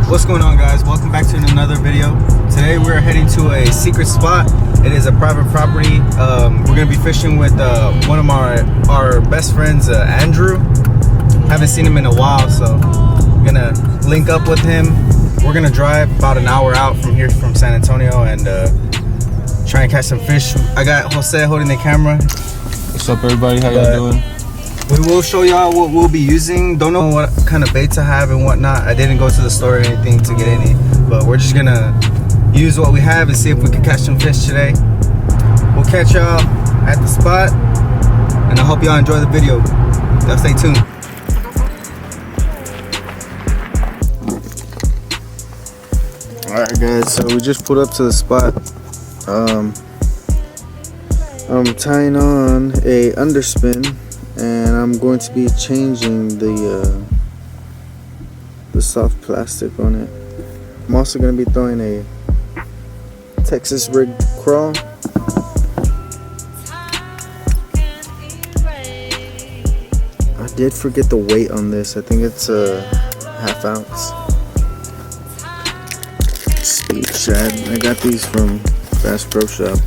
What's going on, guys? Welcome back to another video. Today we're heading to a secret spot. It is a private property. We're gonna be fishing with one of our best friends, Andrew. Haven't seen him in a while, so I'm gonna link up with him. We're gonna drive about an hour out from here, from San Antonio, and try and catch some fish. I got Jose holding the camera. What's up, everybody? How y'all doing? We will show y'all what we'll be using. Don't know what kind of baits I have and whatnot. I didn't go to the store or anything to get any, but we're just gonna use what we have and see if we can catch some fish today. We'll catch y'all at the spot, and I hope y'all enjoy the video. Y'all stay tuned. Alright guys, so we just pulled up to the spot. I'm tying on a underspin, and I'm going to be changing the soft plastic on it. I'm also going to be throwing a Texas rig crawl. I did forget the weight on this. I think it's a ½ ounce. Speed shad. I got these from Bass Pro Shop.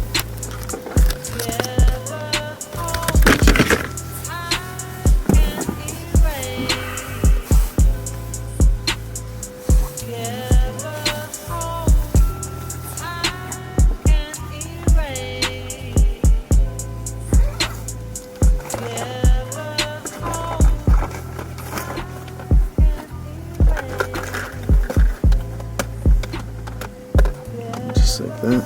Just like that.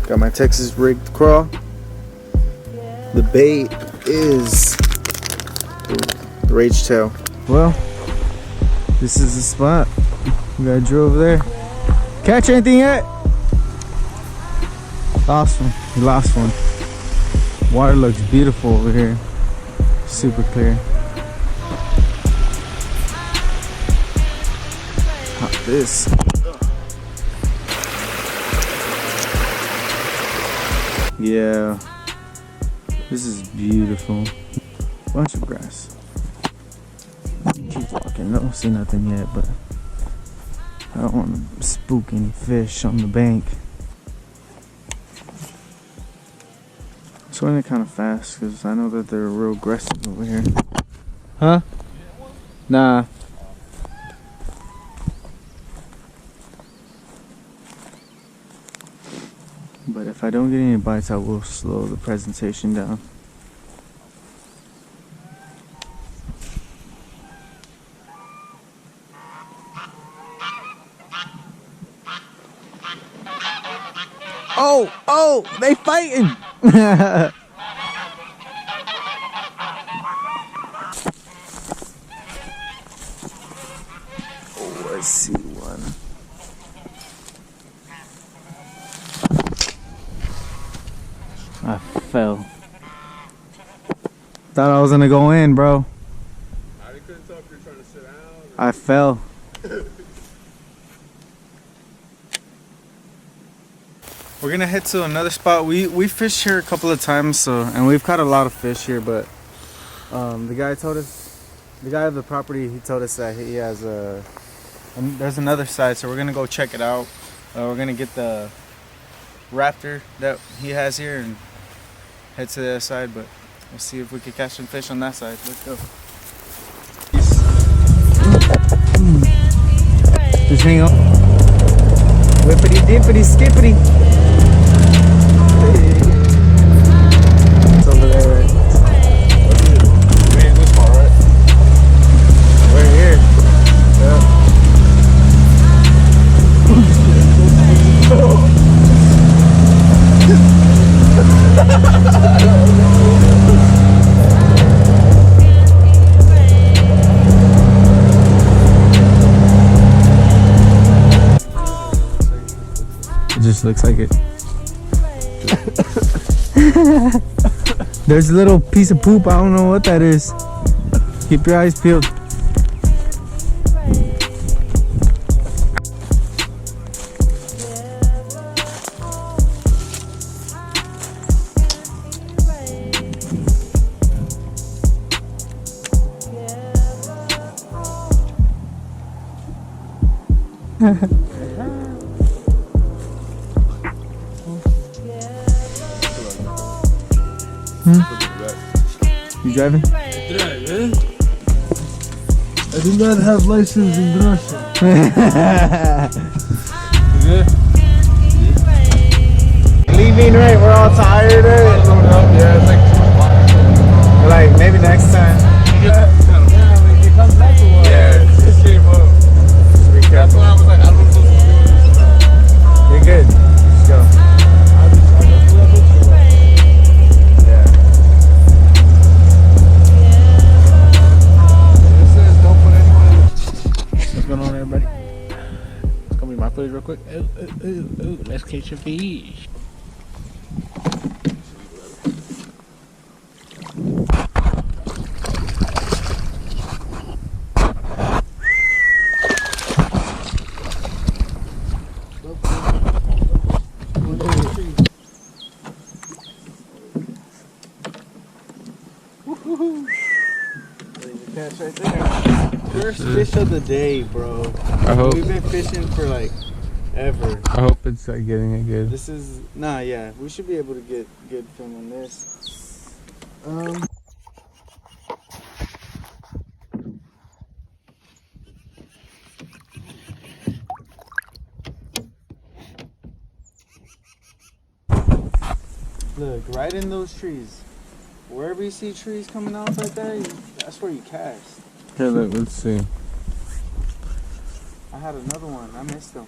Got my Texas rigged crawl. The bait is the rage tail. Well, this is the spot. We got Drew over there. Catch anything yet? Lost one. We lost one. Water looks beautiful over here. Super clear. This. Yeah, this is beautiful. Bunch of grass. Keep walking. I don't see nothing yet, but I don't want to spook any fish on the bank. I'm swimming kind of fast because I know that they're real aggressive over here. Huh? Nah. But if I don't get any bites, I will slow the presentation down. Oh, they fighting! Oh, I see one. I fell. Thought I was gonna go in, bro. I couldn't tell if you're trying to sit down. I fell. We're gonna head to another spot. We fished here a couple of times, and we've caught a lot of fish here. But the guy of the property, he told us that he has there's another side, so we're gonna go check it out. We're gonna get the raptor that he has here and head to the other side, but we'll see if we can catch some fish on that side. Let's go. Just hang on. Whippity dippity skippity. It's over there, right? We're in this spot, right? We're here. Yeah. It just looks like it. There's a little piece of poop. I don't know what that is. Keep your eyes peeled. You driving? I do not have license in Russia. Leaving, right? We're all tired, right? Yeah, it's like We're like, maybe next time. yeah, it came up. Be That's careful. why I was like, I don't know what to do. You're good. Let's go. Yeah. It says don't put anyone in. What's going on, everybody? It's gonna be my footage real quick. Ooh, let's catch a fish. Catch right there. First fish of the day, bro. I hope. We've been fishing for like ever. I hope it's like getting it good. This is yeah. We should be able to get good film on this. Look, right in those trees. Wherever you see trees coming off like that, that's where you cast. Here, look, let's see. I had another one. I missed them.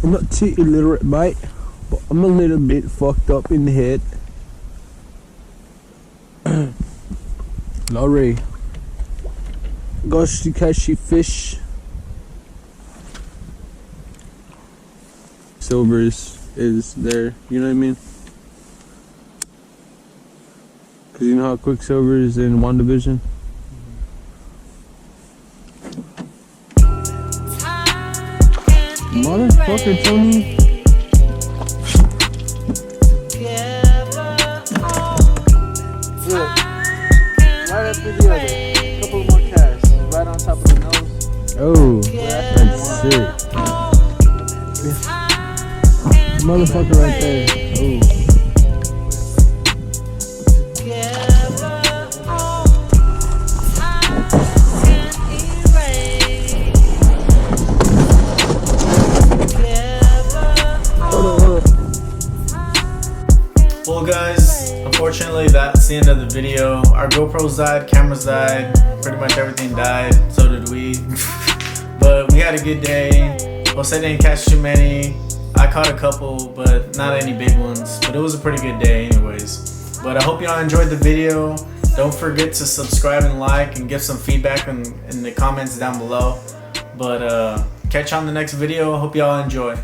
I'm not too illiterate, mate, but I'm a little bit fucked up in the head. Laurie goes to catch fish. Silvers is there, you know what I mean? Cause you know how Quicksilver is in one division. Motherfucker, Tony. Look, right after the other, a couple more casts, right on top of the nose. Oh, that's sick. Motherfucker right there. Oh. Well guys, unfortunately that's the end of the video. Our GoPros died, cameras died, pretty much everything died, so did we. But we had a good day. Jose didn't catch too many. I caught a couple, but not any big ones. But it was a pretty good day anyways. But I hope y'all enjoyed the video. Don't forget to subscribe and like and give some feedback in the comments down below. But catch you on the next video. Hope y'all enjoy.